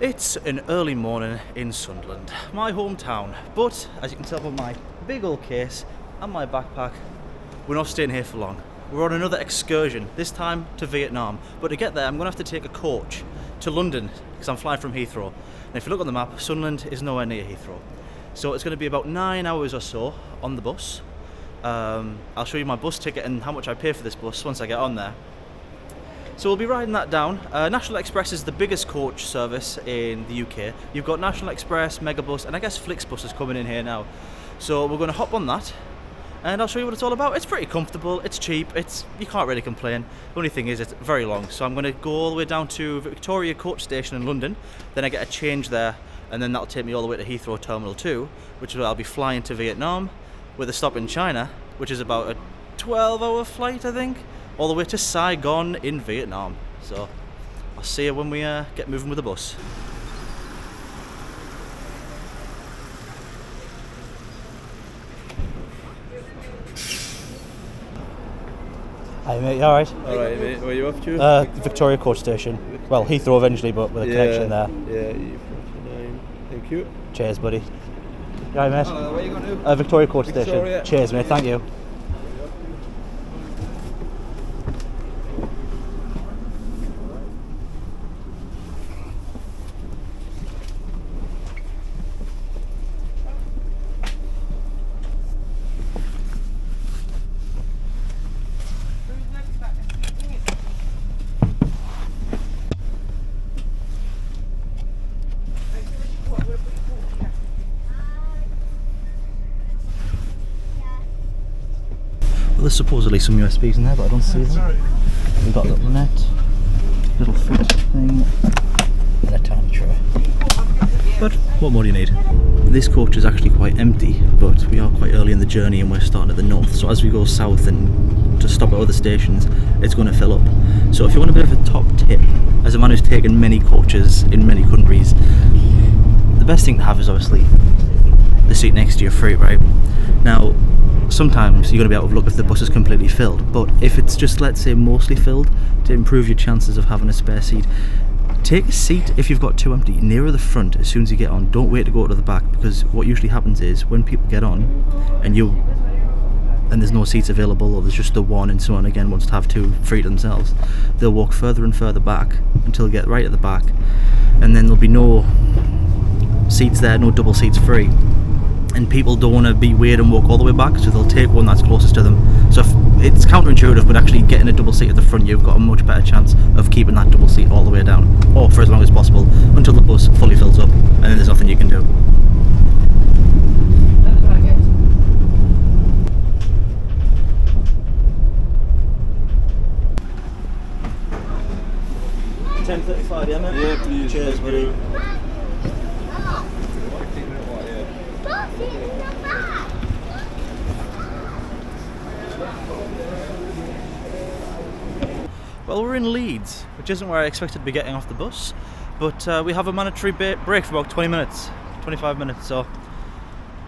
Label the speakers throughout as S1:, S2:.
S1: It's an early morning in Sunderland, my hometown, but as you can tell from my big old case and my backpack, we're not staying here for long. We're on another excursion, this time to Vietnam, but to get there I'm going to have to take a coach to London because I'm flying from Heathrow. And if you look on the map, Sunderland is nowhere near Heathrow. So it's going to be about 9 hours or so on the bus. I'll show you my bus ticket and how much I pay for this bus once I get on there. So we'll be riding that down. National Express is the biggest coach service in the UK. You've got National Express, Megabus, and I guess Flixbus is coming in here now. So we're going to hop on that, and I'll show you what it's all about. It's pretty comfortable, it's cheap, you can't really complain. The only thing is it's very long. So I'm going to go all the way down to Victoria Coach Station in London, then I get a change there, and then that'll take me all the way to Heathrow Terminal 2, which is where I'll be flying to Vietnam, with a stop in China, which is about a 12-hour flight, I think, all the way to Saigon in Vietnam. So I'll see you when we get moving with the bus. Hi mate, you alright?
S2: Alright mate, where are you off to?
S1: Victoria Coach Station. Well, Heathrow eventually, but with a connection there.
S2: Yeah, E49. Thank you.
S1: Cheers buddy. You alright mate?
S2: Where are you going to?
S1: Victoria Coach
S2: Victoria.
S1: Station. Cheers mate, thank you. Well, there's supposedly some USBs in there, but I don't see them. We've got a little net, little foot thing, and a tiny tray. But what more do you need? This coach is actually quite empty, but we are quite early in the journey and we're starting at the north. So as we go south and to stop at other stations, it's going to fill up. So if you want a bit of a top tip, as a man who's taken many coaches in many countries, the best thing to have is obviously the seat next to you free, right? Now, sometimes you're going to be out of luck if the bus is completely filled, but if it's just, let's say, mostly filled, to improve your chances of having a spare seat, take a seat if you've got two empty nearer the front as soon as you get on. Don't wait to go to the back, because what usually happens is when people get on and there's no seats available, or there's just the one and someone again wants to have two free to themselves, they'll walk further and further back until they get right at the back, and then there'll be no seats there, no double seats free. And people don't want to be weird and walk all the way back, so they'll take one that's closest to them. So it's counterintuitive, but actually getting a double seat at the front, you've got a much better chance of keeping that double seat all the way down, or for as long as possible, until the bus fully fills up, and then there's nothing you can do. $10.35, yeah mate?
S2: Yeah, please.
S1: Cheers buddy. Well, we're in Leeds, which isn't where I expected to be getting off the bus, but we have a mandatory break for about 20 minutes, 25 minutes, so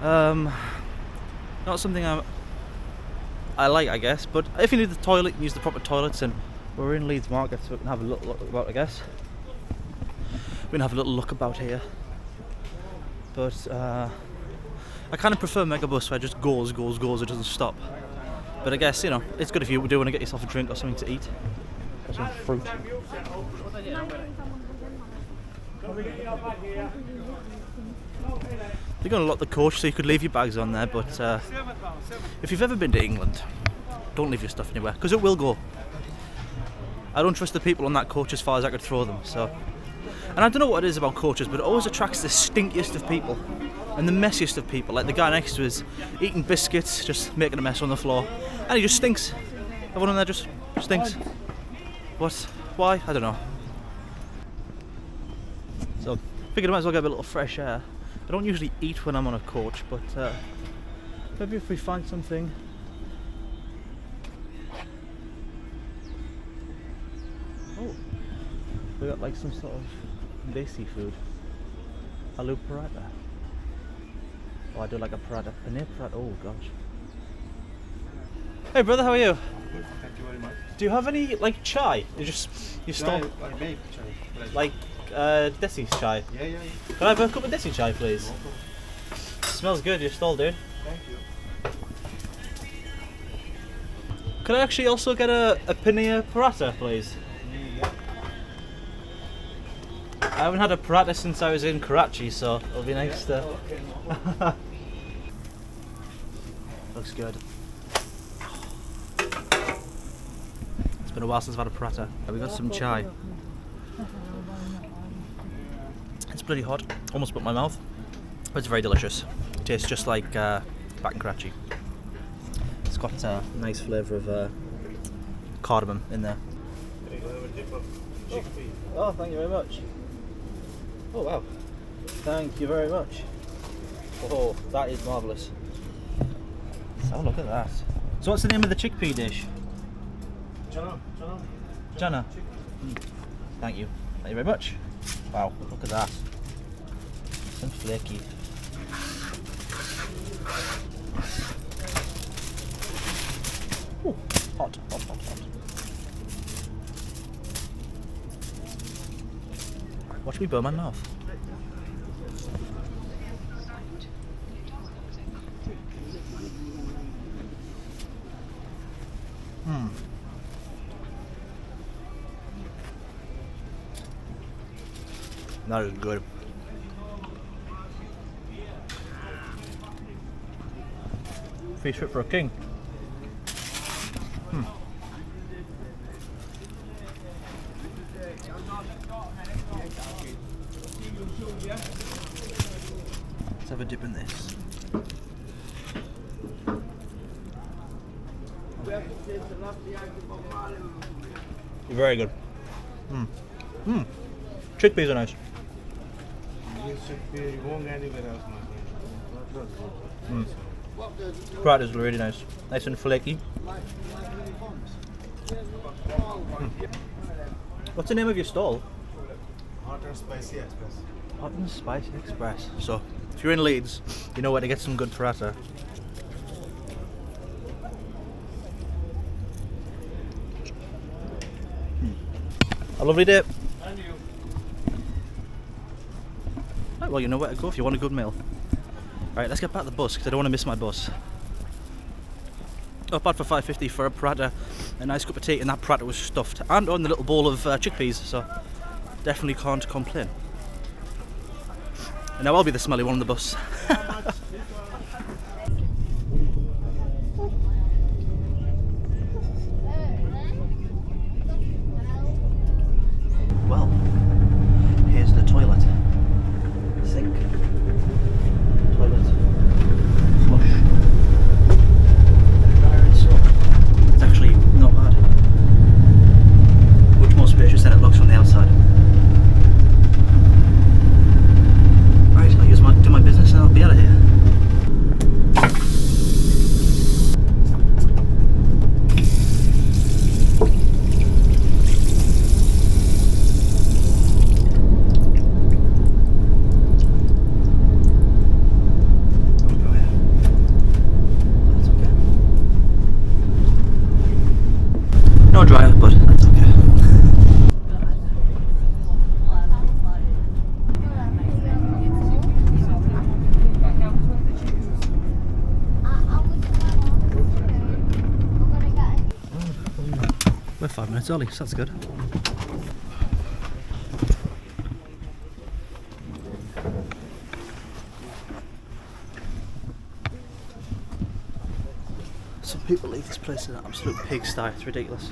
S1: not something I like, I guess, but if you need the toilet, you can use the proper toilets, and we're in Leeds Market, so we can have a little look about, I guess. We can have a little look about here, but I kind of prefer Megabus, where it just goes, it doesn't stop. But I guess, you know, it's good if you do want to get yourself a drink or something to eat. Or some fruit. They're going to lock the coach so you could leave your bags on there, but if you've ever been to England, don't leave your stuff anywhere, because it will go. I don't trust the people on that coach as far as I could throw them, so. And I don't know what it is about coaches, but it always attracts the stinkiest of people and the messiest of people. Like the guy next to us eating biscuits, just making a mess on the floor, and he just stinks. Everyone in there just stinks. What? Why? I don't know. So figured I might as well get a little fresh air. I don't usually eat when I'm on a coach, but maybe if we find something. Oh, we got like some sort of desi food. Aloo paratha. Oh, I do like a paratha. Paneer paratha. Oh gosh. Hey brother, how are you?
S2: Good, thank you very much.
S1: Do you have any like chai? You stop.
S2: I make chai.
S1: Like desi chai.
S2: Yeah, yeah.
S1: Can I have a cup of desi chai, please? Smells good, your stall, dude.
S2: Thank you.
S1: Could I actually also get a paneer paratha, please?
S2: Yeah.
S1: I haven't had a paratha since I was in Karachi, so it'll be nice to... Looks good. It's been a while since I've had a paratha. We got some chai. It's bloody hot, almost put in my mouth, but it's very delicious. It tastes just like back in Karachi. It's got a nice flavour of cardamom in there. Oh, thank you very much. Oh wow, thank you very much. Oh, that is marvellous. Oh, look at that. So what's the name of the chickpea dish? Jana. Thank you. Thank you very much. Wow, look at that. So flaky. Ooh, hot. Watch me burn my mouth. That is good. Fish fit for a king. Let's have a dip in this. Very good. Chickpeas are nice.
S2: You won't get anywhere else, my friend.
S1: Paratha is really nice. Nice and flaky. What's the name of your stall?
S2: Hot and spicy express.
S1: Hot and Spicy Express. So, if you're in Leeds, you know where to get some good paratha. A lovely day.
S2: And you.
S1: Right, well, you know where to go if you want a good meal. Right, let's get back to the bus because I don't want to miss my bus. Up bad for $5.50 for a paratha, a nice cup of tea, and that paratha was stuffed and on the little bowl of chickpeas, so definitely can't complain. And now I'll be the smelly one on the bus. Well, here's the toilet. Sink. Toilet. Flush. Dryer and soap. It's actually not bad. Much more spacious than it looks from the outside. Right, I'll do my business and I'll be out of here. No dryer, but that's okay. We're 5 minutes early, so that's good. Some people leave this place in an absolute pigsty, it's ridiculous.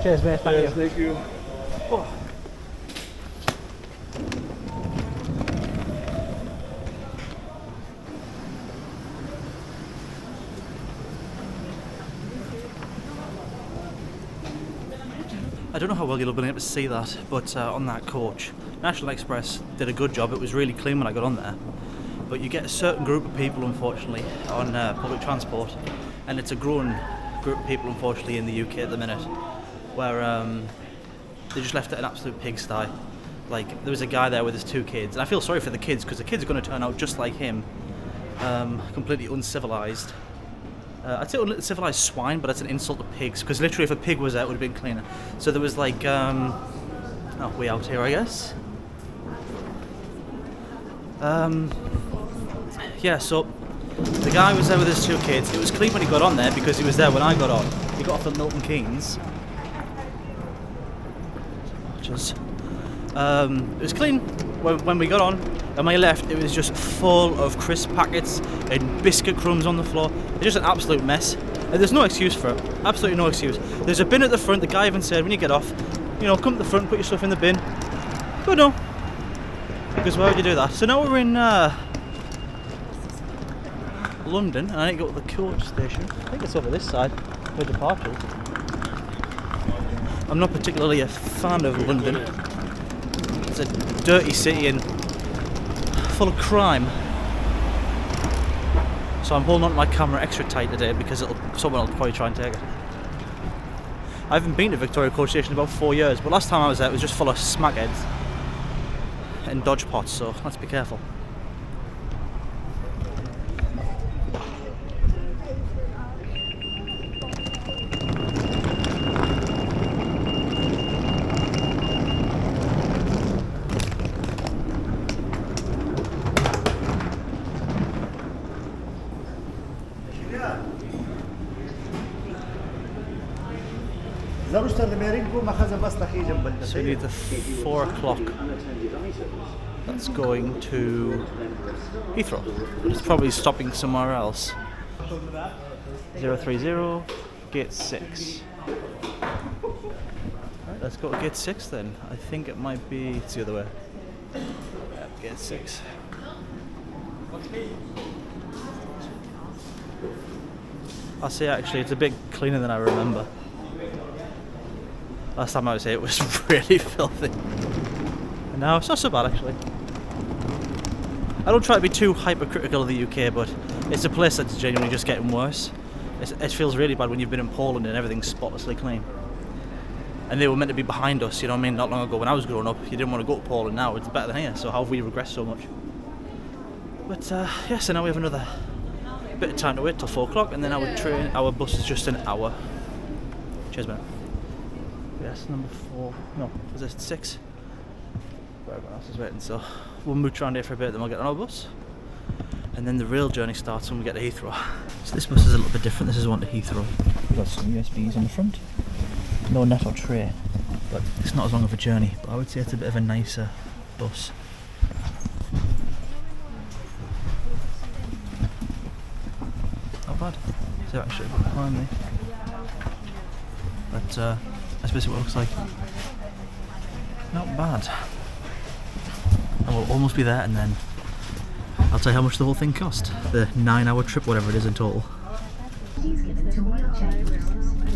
S1: Cheers, mate. Thank you.
S2: Thank you.
S1: Oh. I don't know how well you'll have been able to see that, but on that coach, National Express did a good job. It was really clean when I got on there. But you get a certain group of people, unfortunately, on public transport, and it's a growing group of people, unfortunately, in the UK at the minute, where they just left it an absolute pigsty. Like, there was a guy there with his 2 kids, and I feel sorry for the kids, because the kids are going to turn out just like him, completely uncivilized. I'd say uncivilized swine, but that's an insult to pigs, because literally if a pig was there, it would have been cleaner. So there was like, oh, way out here, I guess. Yeah, so the guy was there with his 2 kids. It was clean when he got on there because he was there when I got on. He got off at Milton Keynes. It was clean when we got on. And when I left, it was just full of crisp packets and biscuit crumbs on the floor. It's just an absolute mess. And there's no excuse for it. Absolutely no excuse. There's a bin at the front. The guy even said, when you get off, you know, come to the front, put your stuff in the bin. But no. Because why would you do that? So now we're in London, and I need to go to the coach station. I think it's over this side, where departures. I'm not particularly a fan of London. It's a dirty city and full of crime. So I'm holding on to my camera extra tight today because someone will probably try and take it. I haven't been to Victoria Coach Station in about 4 years, but last time I was there it was just full of smackheads and dodge pots, so let's be careful. So we need the 4 o'clock. That's going to Heathrow. It's probably stopping somewhere else. 030, gate 6. Alright, let's go to gate 6 then. I think it might be, it's the other way. Yeah, gate 6. I'll say actually it's a bit cleaner than I remember. Last time I was here it was really filthy. And now it's not so bad actually. I don't try to be too hypercritical of the UK, but it's a place that's genuinely just getting worse. It feels really bad when you've been in Poland and everything's spotlessly clean. And they were meant to be behind us, you know what I mean, not long ago when I was growing up. You didn't want to go to Poland, now it's better than here, so how have we regressed so much? But yeah, so now we have another bit of time to wait till 4 o'clock, and then our bus is just an hour. Cheers, man. Yes, number 4. No, was it 6? But everyone else is waiting, so we'll mooch around here for a bit, then we'll get on our bus. And then the real journey starts when we get to Heathrow. So this bus is a little bit different. This is one to Heathrow. We've got some USBs on the front. No net or tray, but it's not as long of a journey. But I would say it's a bit of a nicer bus. Not bad. So actually behind me. But that's basically what it looks like. Not bad. And we'll almost be there, and then I'll tell you how much the whole thing cost. The 9-hour trip, whatever it is in total.
S3: Please give it to wheelchairs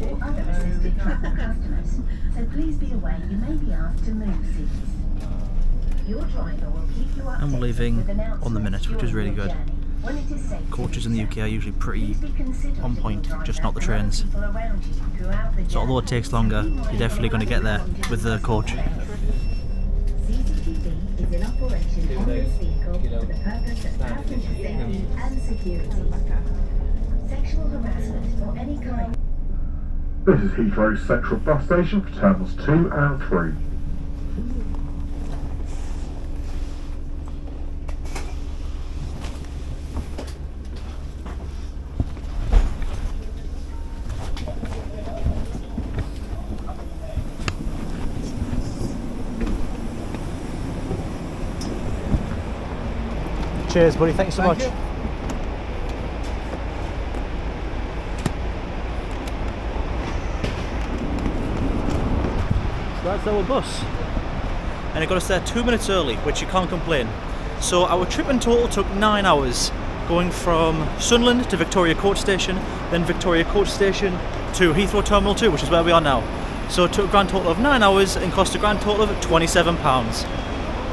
S3: or other assisted travel customers. So please be aware you may be asked to move seats. Your driver will keep you updated.
S1: And we're leaving
S3: with announcements
S1: on the minute, which is really
S3: during
S1: good.
S3: your journey. When it is safe
S1: Coaches in the UK are usually pretty
S3: please be considerate
S1: on
S3: of
S1: point,
S3: your
S1: just
S3: driver
S1: not the
S3: and other
S1: trains.
S3: people around you throughout the
S1: So although it
S3: journey.
S1: takes longer, you're definitely going to get there with the coach.
S3: CCTV is in operation on this vehicle for the purpose of passenger safety and security. Sexual harassment or any kind.
S4: This is Heathrow's central bus station for terminals 2 and 3.
S1: Cheers, buddy. Thanks so much.
S2: you.
S1: So that's our bus. And it got us there 2 minutes early, which you can't complain. So our trip in total took 9 hours, going from Sunderland to Victoria Coach Station, then Victoria Coach Station to Heathrow Terminal 2, which is where we are now. So it took a grand total of 9 hours and cost a grand total of £27.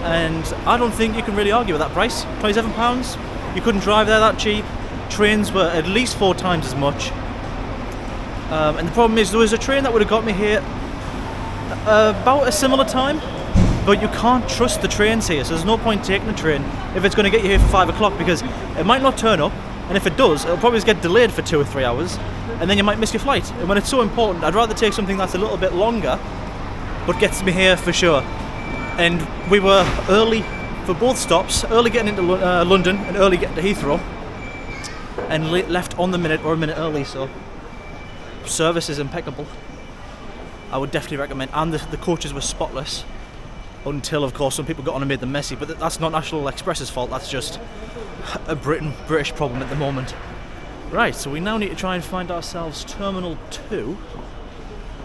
S1: And I don't think you can really argue with that price. £27, you couldn't drive there that cheap. Trains were at least 4 times as much. And the problem is there was a train that would have got me here about a similar time, but you can't trust the trains here, so there's no point taking the train if it's going to get you here for 5 o'clock, because it might not turn up, and if it does, it'll probably get delayed for 2 or 3 hours, and then you might miss your flight. And when it's so important, I'd rather take something that's a little bit longer, but gets me here for sure. And we were early for both stops, early getting into London and early getting to Heathrow, and left on the minute or a minute early, so service is impeccable. I would definitely recommend, and the coaches were spotless until, of course, some people got on and made them messy, but that's not National Express's fault, that's just a British problem at the moment. Right, so we now need to try and find ourselves Terminal 2,